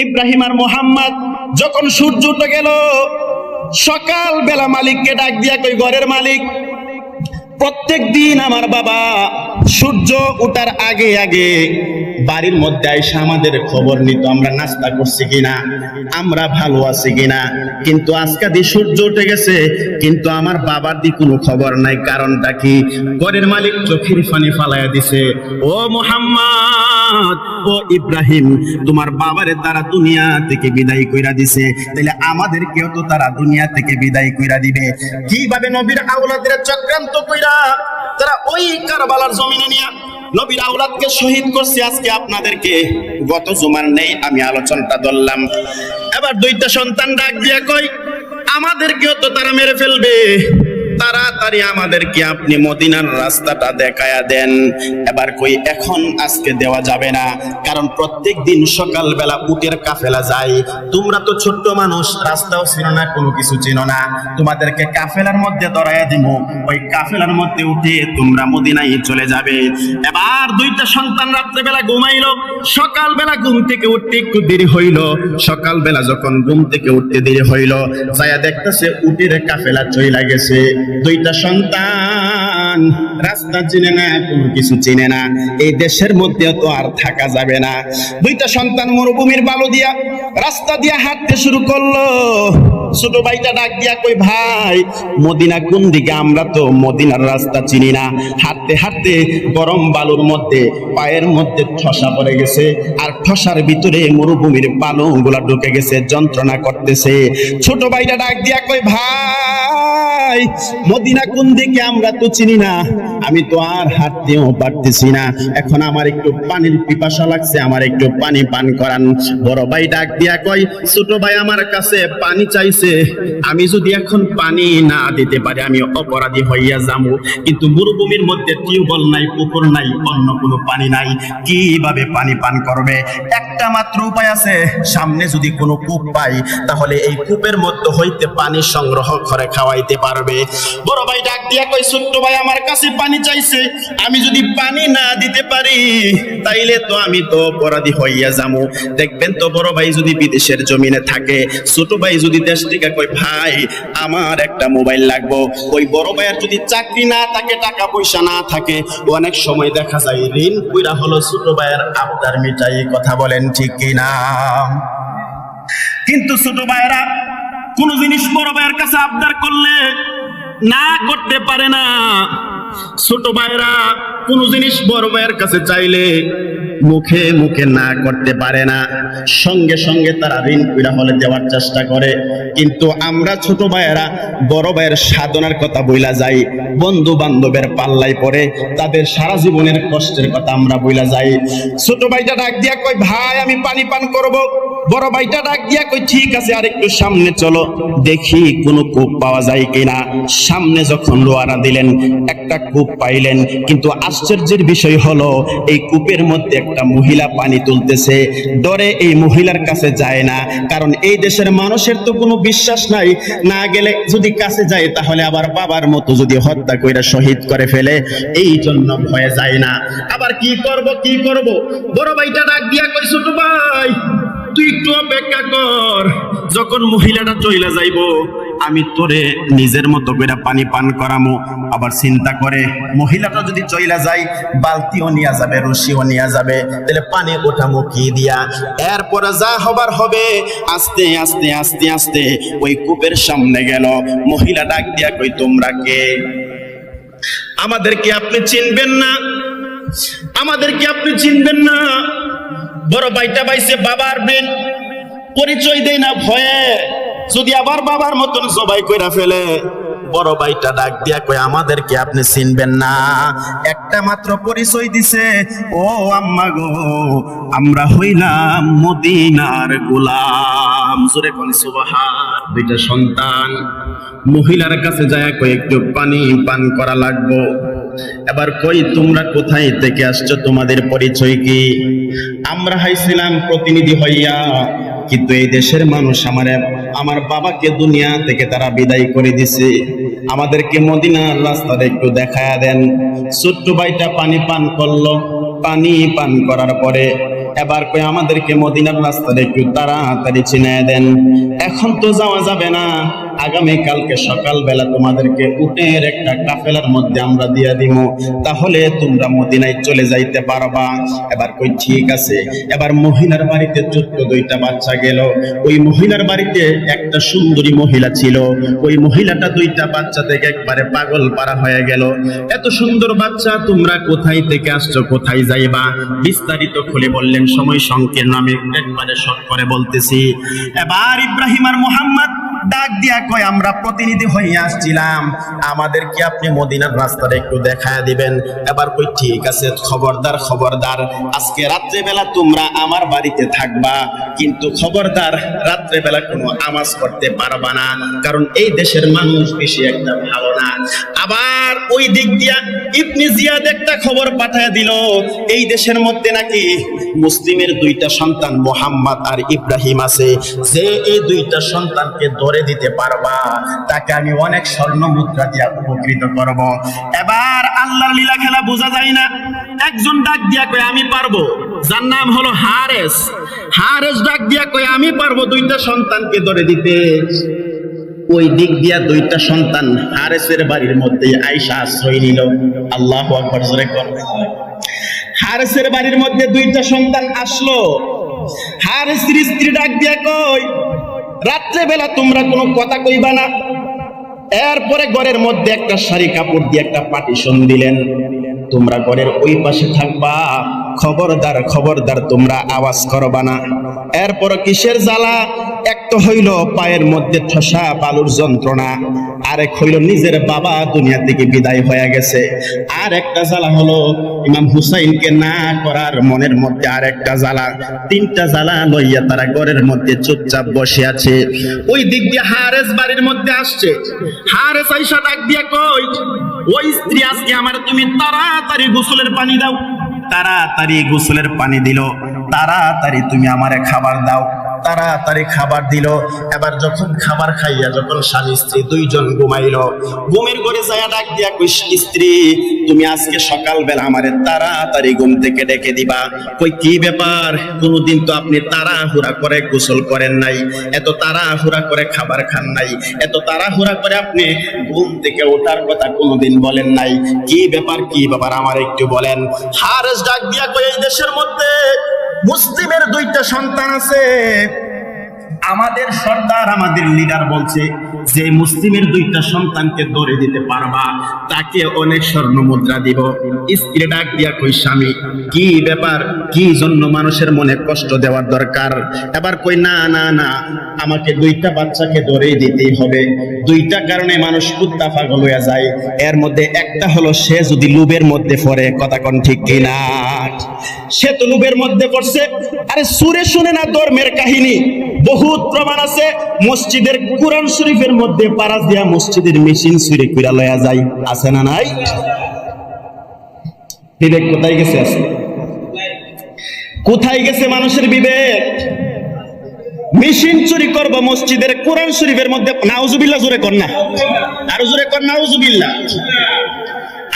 ইব্রাহিম আর মোহাম্মদ যখন সূর্য উঠে গেল, সকাল বেলা মালিককে ডাক দিয়া কই, ঘরের মালিক, প্রত্যেক দিন আমার বাবা সূর্য ওঠার আগে আগে বাড়ির মধ্যে আইসা আমাদের খবর নিত, আমরা নাস্তা করছি কিনা, আমরা ভালো আছি কিনা। কিন্তু আজকে দি সূর্য উঠে গেছে, কিন্তু আমার বাবার দি কোনো খবর নাই। কারণটা কি? ঘরের মালিক চোখের পানি ফালাইয়া দিছে। ও মোহাম্মদ, ও ইব্রাহিম, তোমার বাবারে তারা দুনিয়া থেকে বিদায় কইরা দিছে, তাহলে আমাদেরকেও তো তারা দুনিয়া থেকে বিদায় কইরা দিবে। কিভাবে নবীর আওলাদের চক্রান্ত কইরা তারা ওই কারবালার জমিনে নিয়ে নবীর আওলাদকে শহীদ করছে, আজকে আপনাদেরকে গত জুমার নেই আমি আলোচনাটা ধরলাম। এবার দুইটা সন্তান ডাক দিয়া কই, আমাদেরকেও তো তারা মেরে ফেলবে, তাড়াতাড়ি আমাদেরকে আপনি মদিনার রাস্তাটা দেখায়া দেন। এবার কই, এখন আজকে দেওয়া যাবে না, কারণ প্রত্যেক দিন সকালবেলা উটের কাফেলা যায়। তোমরা তো ছোট্ট মানুষ, রাস্তাও চিনো না, কোনো কিছু চিনো না, তোমাদেরকে কাফেলার মধ্যে ধরাইয়া দিব, ওই কাফেলার মধ্যে উঠে তোমরা মদিনায় চলে যাবে। এবার দুইটা সন্তান রাত্রেবেলা ঘুমাইলো, সকালবেলা ঘুম থেকে উঠতে একটু দেরি হইল। সকালবেলা যখন ঘুম থেকে উঠতে দেরি হইল, যায়া দেখতেছে উটের কাফেলা চইলা গেছে। দুইটা সন্তান রাস্তা চিনে না, কোনো কিছু চিনে না, এই দেশের মধ্যে তো আর থাকা যাবে না। দুইটা সন্তান মরুভূমির বালু দিয়া রাস্তা দিয়া হাঁটতে শুরু করলো। ছোট ভাইটা ডাক দিয়া কই, ভাই মদিনা কোন দিকে? আমরা তো মদিনার রাস্তা চিনি না। হাঁটতে হাঁটতে গরম বালুর মধ্যে পায়ের মধ্যে ঠসা পড়ে গেছে, আর ঠসার ভিতরে মরুভূমির বালু গুলা ঢুকে গেছে, যন্ত্রণা করতেছে। ছোট ভাইটা ডাক দিয়া কই, ভাই মদিনা কোন দিকে? আমরা তো চিনি না, আমি তো আর হাঁটতেও পারতেছি না, এখন আমার একটু পানির পিপাসা লাগছে, আমার একটু পানি পান করান। বড় ভাই ডাক দিয়া কই, ছোট ভাই আমার কাছে পানি চাইছে, আমি যদি এখন পানি না দিতে পারি আমি অপরাধী হইয়া যাবো, কিন্তু মরুভূমির মধ্যে টিউবওয়েল নাই, পুকুর নাই, অন্য কোনো পানি নাই, কিভাবে পানি পান করবে? একটা মাত্র উপায় আছে, সামনে যদি কোনো কূপ পাই তাহলে এই কূপের মধ্যে হইতে পানি সংগ্রহ করে খাওয়াইতে পারবে। বড় ভাই ডাক দিয়া কই, ছোট্ট ভাই আমার কাছে পানি চাইছে, আমি যদি পানি না দিতে পারি তাইলে তো আমি তো অপরাধী হইয়া যাবো। দেখবেন তো বড় ভাই যদি বিদেশের জমিনে থাকে, ছোট ভাই যদি দেশ থেকে কই, ভাই আমার একটা মোবাইল লাগবো, ওই বড় ভাইয়ের যদি চাকরি না থাকে, টাকা পয়সা না থাকে, অনেক সময় দেখা যায় ঋণ কইরা হলো ছোট ভাইয়ের আবদার মিটাই। কথা বলেন ঠিক কিনা? কিন্তু ছোট ভাইয়েরা কোন জিনিস বড় ভাইয়ের কাছে আবদার করলে না করতে পারে না। ছোট ভাইরা কোন জিনিস বড় ভাইয়ের কাছে চাইলে মুখে মুখে না করতে পারে না, সঙ্গে সঙ্গে তারা ঋণ কইরা হলে দেওয়ার চেষ্টা করে। কিন্তু আমরা ছোট ভাইয়েরা বড় ভাইয়ের সাধনার কথা বইলা যাই, বন্ধু বান্ধবের পাল্লাই পড়ে তাদের সারা জীবনের কষ্টের কথা আমরা বইলা যাই। ছোট ভাইটা ডাক দিয়া কই, ভাই আমি পানি পান করব। বড় ভাইটা ডাক দিয়া কই, ঠিক আছে আর একটু সামনে চলো, দেখি কোনো কূপ পাওয়া যায় কিনা। সামনে যখন রওনা দিলেন, একটা কূপ পাইলেন, কিন্তু আশ্চর্যের বিষয় হলো এই কূপের মধ্যে একটা মহিলা পানি তুলতেছে। ডরে এই মহিলার কাছে যায় না, কারণ এই দেশের মানুষের তো কোনো বিশ্বাস নাই, না গেলে যদি কাছে যায় তাহলে আবার বাবার মতো যদি হত্যা কইরা শহীদ করে ফেলে, এই জন্য ভয়ে যায় না। আবার কি করব? বড় ভাইটা ডাক দিয়া কই, ছোট ভাই তুই একটু অপেক্ষা কর, যখন মহিলাটা চইলা যাইবো আমি তোরে নিজের মতো করে পানি পান করামো। আবার চিন্তা করে, মহিলাটা যদি চইলা যায় বালতিও নিয়ে যাবে, রশিও নিয়ে যাবে, তাহলে পানি ওঠামো কি দিয়া? এরপরে যা হবার হবে। আস্তে আস্তে আস্তে আস্তে ওই কূপের সামনে গেল। মহিলা ডাক দিয়া কই, তোমরা কে? আমাদেরকে আপনি চিনবেন না, আমাদেরকে আপনি চিনবেন না। বড় ভাইটা পাইছে বাবার ব্রেন, পরিচয় দেয় না ভয়ে, যদি আবার বাবার মতন সবাই কইরা ফেলে। বড় ভাইটা ডাক দিয়া কই, আমাদেরকে আপনি চিনবেন না? একটা মাত্র পরিচয় দিছে, ও আম্মা গো, আমরা হইলাম মদিনার গোলাম। জোরে কোন সুবহান। দুইটা সন্তান মহিলার কাছে যায় কই, একটু পানি পান করা লাগবো। এবার কই, তোমরা কোথায় থেকে আসছো, তোমাদের পরিচয় কি? আমরা হাইছিলাম প্রতিনিধি হইয়া, কিন্তু এই দেশের মানুষ আমার বাবাকে দুনিয়া থেকে তারা বিদায় করে দিছে, আমাদেরকে মদিনার রাস্তাটা একটু দেখায়া দেন। ছোট্ট ভাইটা পানি পান করলো। পানি পান করার পরে এবার কই আমাদেরকে মদিনার রাস্তাটা একটু তাড়াতাড়ি চিনায় দেন, এখন তো যাওয়া যাবে না, আগামী কালকে সকালবেলা তোমাদেরকে উটের একটা কাফেলার মধ্যে আমরা দিয়া দিব, তাহলে তোমরা মদিনায় চলে যাইতে পারবা। এবার কই ঠিক আছে। এবার মহিলার বাড়িতে ছোট্ট দুইটা বাচ্চা গেল। ওই মহিলার বাড়িতে একটা সুন্দরী মহিলা ছিল। ওই মহিলাটা দুইটা বাচ্চা থেকে একবারে পাগল পারা হয়ে গেল। এত সুন্দর বাচ্চা, তোমরা কোথায় থেকে আসছো, কোথায় যাইবা, বিস্তারিত খুলে বললেন। সময় সংকীর্ণ, আমি একবারে শর্ট করে বলতেছি। এবার ইব্রাহিম আর মুহাম্মদ ডাক দিয়া কয়, আমরা প্রতিনিধি হয়ে আসছিলাম, আমাদের কি আপনি মদিনার রাস্তাটা একটু দেখায় দিবেন? এবার কই ঠিক আছে, খবরদার খবরদার, আজকে রাত্রেবেলা তোমরা আমার বাড়িতে থাকবা, কিন্তু খবরদার রাত্রেবেলা কোনো আওয়াজ করতে পারবা না, কারণ এই দেশের মানুষ বেশি একটা ভালো না। আবার ওই দিক দিয়া ইবনে জিয়াদ একটা খবর পাঠায় দিল, এই দেশের মধ্যে নাকি মুসলিমের দুইটা সন্তান মুহাম্মদ আর ইব্রাহিম আছে, যে এই দুইটা সন্তানকে ধরে দিতে পারবা তাকে আমি অনেক স্বর্ণ মুদ্রা দিয়া উপকৃত করব। এবার আল্লাহর লীলা খেলা বোঝা যায় না। একজন ডাক দিয়া কয় আমি পারবো, যার নাম হলো হারেস। হারেস ডাক দিয়া কয় আমি পারবো দুইটা সন্তানকে ধরে দিতে। ওই দিক দিয়া দুইটা সন্তান হারেসের বাড়ির মধ্যে আয়েশা আশ্রয় নিল। আল্লাহু আকবার, জোরে করবে। হারেসের বাড়ির মধ্যে দুইটা সন্তান আসলো। হারেসের স্ত্রী ডাক দিয়া কয়, রাত্রে বেলা তোমরা কোনো কথা কইবা না। এরপরে ঘরের মধ্যে একটা শাড়ি কাপড় দিয়ে একটা পার্টিশন দিলেন, তোমরা ঘরের ওই পাশে থাকবা, খবরদার খবরদার তোমরা আওয়াজ করবা না। এরপর কিসের জ্বালা, এক তো হইল পায়ের মধ্যে ঠসা বালুর যন্ত্রণা, আরেক হইল নিজের বাবা দুনিয়া থেকে বিদায় হয়ে গেছে, আর একটা জ্বালা হলো ইমাম হুসাইনকে না করার মনের মধ্যে আর একটা জ্বালা। তিনটা জ্বালা লইয়া তারা ঘরের মধ্যে চুপচাপ বসে আছে। ওই দিক দিয়ে হারেস বাড়ির মধ্যে আসছে। হারেস আইসা ডাক দিয়া কই, ওই স্ত্রী আজকে আমার তুমি তাড়াতাড়ি গোসলের পানি দাও। তাড়াতাড়ি গোসলের পানি দিল, তাড়াতাড়ি তুমি আমারে খাবার দাও। তাড়াতাড়ি খাবার দিল। এবার যখন খাবার খাইয়া যখন স্বামী স্ত্রী দুইজন ঘুমাইলো, ঘুমের ঘরে যায়া ডাক দিয়া কই, স্ত্রী তুমি আজকে সকালবেলা আমারে তাড়াতাড়ি ঘুম থেকে ডেকে দিবা। কই কি ব্যাপার, কোনদিন তো আপনি তাড়াহুড়া করে গোসল করেন নাই, এত তাড়াহুড়া করে খাবার খান নাই, এত তাড়াহুড়া করে আপনি ঘুম থেকে ওঠার কথা কোনদিন বলেন নাই, কি ব্যাপার কি ব্যাপার আমার একটু বলেন। হারেস ডাক দিয়া কই, এই দেশের মধ্যে মুসলিমের দুইটা সন্তান আছে, আমাদের সর্দার আমাদের লিডার বলছে যে মুসলিমের দুইটা সন্তানকে ধরে দিতে পারবা তাকে অনেক স্বর্ণ মুদ্রা দিব। স্ত্রী ডাক দিয়া কই, স্বামী কি ব্যাপার, কি জন্য মানুষের মনে কষ্ট দেওয়ার দরকার? এবার কই না না না, আমাকে দুইটা বাচ্চাকে ধরেই দিতেই হবে। দুইটা কারণে মানুষ কুত্তা পাগল হয়ে যায়। এর মধ্যে একটা হলো সে যদি লুবের মধ্যে পড়ে, কথা কোন ঠিক কিনা? সে তো লুবের মধ্যে পড়ছে। আরে সুরে শুনে না ধর্মের কাহিনী, বহুত প্রমাণ আছে। মসজিদের কুরআন শরীফের মধ্যে পারাস দিয়া মসজিদের মেশিন চুরি কইরা লয়া যায়, আছে না নাই? বিবেক কোথায় গেছে? আছে কোথায় গেছে মানুষের বিবেক? মেশিন চুরি করবো মসজিদের কুরআন শরীফের মধ্যে, নাউজুবিল্লাহ, জোরে কর না, আরো জোরে কর নাউজুবিল্লাহ।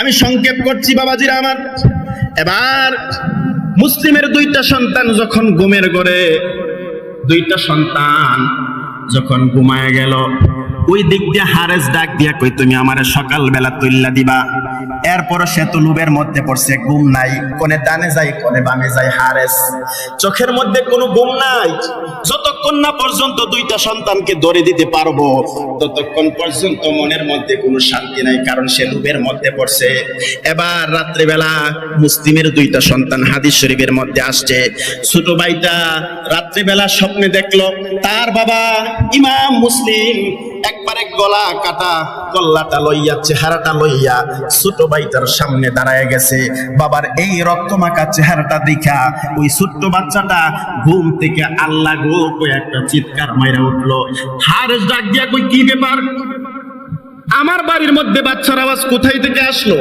আমি সংক্ষেপ করছি বাবাজিরা আমার। এবার মুসলিমের দুইটা সন্তান যখন ঘুমের ঘরে, দুইটা সন্তান যখন ঘুমায় গেল, ওই দিক দিয়ে হারেস ডাক দিয়া কই, তুমি আমারে সকালবেলা তুল্লা দিবা। এরপর সে তো লুবের মধ্যে পড়ছে, ঘুম নাই, কোনে ডানে যায় কোনে বামে যায়। হারেস চোখের মধ্যে কোনো ঘুম নাই। যতক্ষণ না পর্যন্ত দুইটা সন্তানকে ধরে দিতে পারবো ততক্ষণ পর্যন্ত মনের মধ্যে কোনো শান্তি নাই, কারণ সে লুবের মধ্যে পড়ছে। এবার রাত্রিবেলা মুসলিমের দুইটা সন্তান হাদিস শরীফের মধ্যে আসছে। ছোট ভাইটা রাত্রিবেলা স্বপ্নে দেখলো তার বাবা ইমাম মুসলিম একবারে গলা কাটা, কল্লাটা লইয়া, চেহারাটা লইয়া ছোট ভাইটার সামনে দাঁড়ায় গেছে। বাবার এই রক্তমাখা চেহারাটা দেখা ওই ছোট্ট বাচ্চাটা ঘুম থেকে আল্লাহ গো কই একটা চিৎকার মাইরা উঠলো। হারেস ডাক দিয়া কই, কি ব্যাপার, আমার বাড়ির মধ্যে বাচ্চার আওয়াজ কোথায় থেকে আসলো?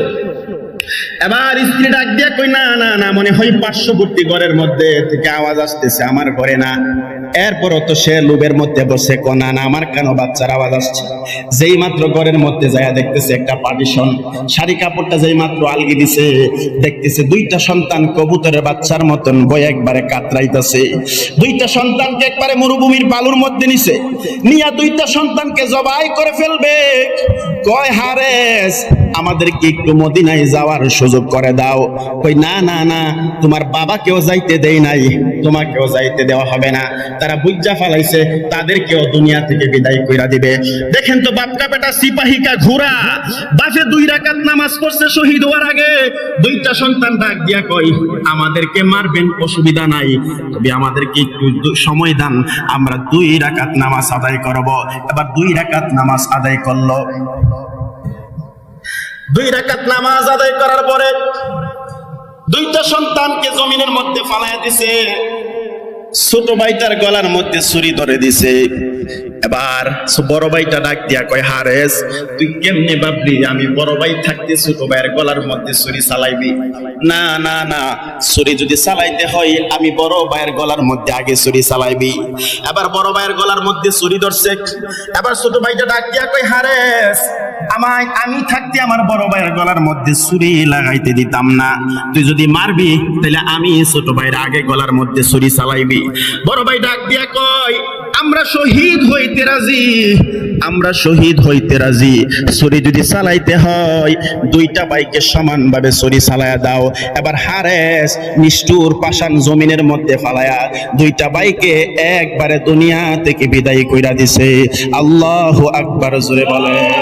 এবার স্ত্রী ডাক দিয়া কই, না না না, মনে হয় পার্শ্ববর্তী ঘরের মধ্যে থেকে আওয়াজ আসতেছে, আমার ঘরে না। এরপরও তো সে লোভের মধ্যে বসে কোনা না, আমার কেন বাচ্চার আওয়াজ আসছে। যেই মাত্র ঘরের মধ্যে যায় দেখতেছে একটা পার্টিশন, শাড়ি কাপড়টা যেই মাত্র আলগি দিছে, দেখতেছে দুইটা সন্তান কবুতরের বাচ্চার মতন বয়ে একবারে কাতরাইতেছে। দুইটা সন্তানকে একবারে মরুভূমির বালুর মধ্যে নিছে, নিয়া দুইটা সন্তানকে জবাই করে ফেলবে। কয়, হারেস আমাদেরকে একটু মদিনায় যাওয়ার সুযোগ করে দাও। কই, না না না, তোমার বাবাকেও যাইতে দেই নাই, তোমাকেও যাইতে দেওয়া হবে না। তারা বুঝা ফেলাইছে, তাদেরকেও দুনিয়া থেকে বিদায় কইরা দিবে। দেখেন তো, বাপকা বেটা সিপাহিকা ঘোড়া, বাপে 2 রাকাত নামাজ পড়ছে শহীদ হওয়ার আগে। দুইটা সন্তান ডাক দিয়া কই, আমাদেরকে মারবেন অসুবিধা নাই, তবে আমাদেরকে একটু সময় দেন, আমরা 2 রাকাত নামাজ আদায় করব। এবার 2 রাকাত নামাজ আদায় করলো। 2 রাকাত নামাজ আদায় করার পরে দুইটা সন্তানকে জমিনের মধ্যে ফালাইয়া দিছে। ছোট ভাইটার গলার মধ্যে ছুরি ধরে দিছে। এবার বড় ভাইটা ডাক দিয়া কয়, হারেস তুই কেমনে ভাবলি আমি বড় ভাই থাকতে ছোট ভাইয়ের গলার মধ্যে ছুরি চালাইবি? না না না, ছুরি যদি চালাইতে হয় আমি বড় ভাইয়ের গলার মধ্যে আগে ছুরি চালাইবি। এবার বড় ভাইয়ের গলার মধ্যে ছুরি ধরছে। এবার ছোট ভাইটা ডাক দিয়া কয়, হারেস আমি থাকতে আমার বড় ভাইয়ের গলার মধ্যে ছুরি লাগাইতে দিতাম না, তুই যদি মারবি তাহলে আমি ছোট ভাইয়ের আগে গলার মধ্যে ছুরি চালাইবি। বড় ভাই ডাক দিয়া কয়, আমরা শহীদ হইতে রাজি, আমরা শহীদ হইতে রাজি। ছুরি যদি চালাইতে হয় দুইটা ভাইকে সমানভাবে ছুরি চালায়া দাও। এবার হারেস নিষ্ঠুর পাষাণ জমিনের মধ্যে ফালায়া দুইটা ভাইকে একবারে দুনিয়া থেকে বিদায় কইরা দিছে। আল্লাহু আকবার, জোরে বলে।